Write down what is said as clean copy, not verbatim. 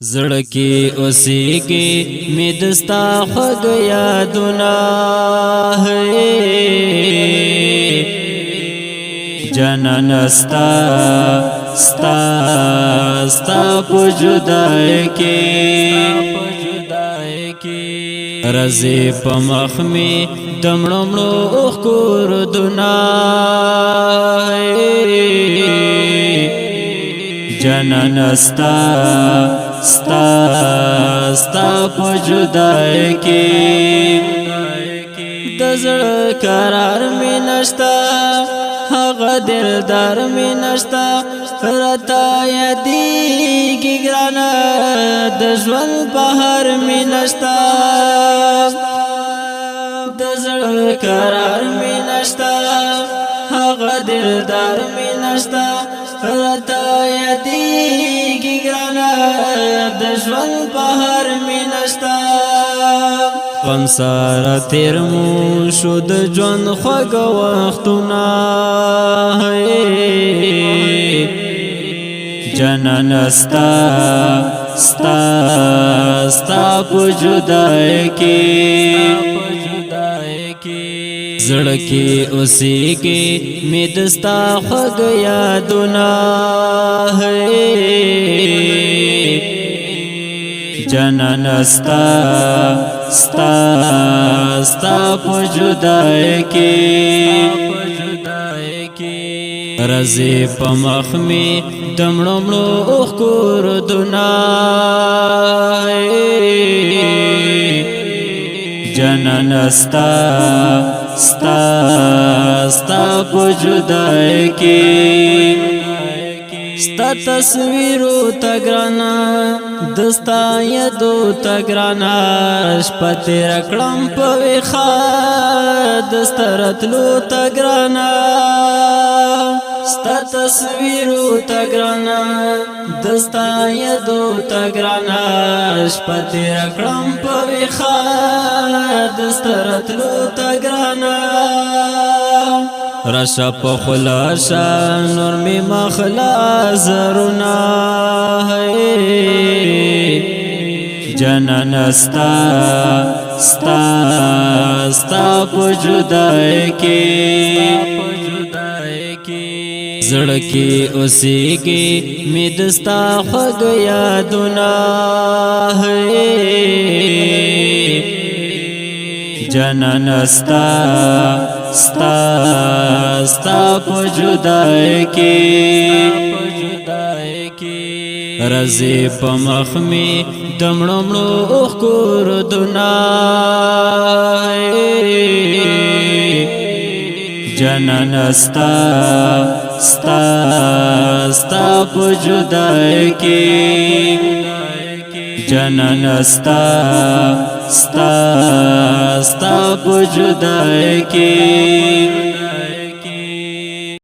زړکی اوسېږي مې دستا خوږ یادونه جنان ستا ستا ستا په جدای کې رزي په مخ می دمړو مړو اوخور دنا جنان ستا ستا ستا په جدای کې د زړه قرار می نشتا هغه دلدار می نشتا رتا یادېږي ګرانه د ژوند بهار می نشتا د زړه قرار می نشتا هغه دلدار می نشتا رتا یادېږي ګرانه د ژوند بهار می نشتا غم سره تیر مو شو د ژوند خوږ وختونه جنان ستا ستا ستا په جدای کې زړکی اوسېږي مې دستا خوږ یادونه جنان ستا ستا ستا په جدای کې رزي په مخ می دمړو مړو اوخور دنا جنان ستا ستا ستا په جدای کې ستا تصویرو تګرانا دستا یادو تګرانا شپه تیر کړم په ویښه دستا راتلو تګرانا ستا تصویرو تګرانا دستا یادو تګرانا شپه تیر کړم په ویښه دستا راتلو تګرانا راشا په خلاصا نور می مخلا زرنا جنان ستا ستا ستا په جدای کې زړکی اوسېږي مې دستا خوږ یادونه جنان ستا ستا ستا په جدای کې رزي په مخ می دمړو مړو اوخور دنا جنان ستا ستا ستا په جدای کې جنان ستا ستا ستا په جدای کې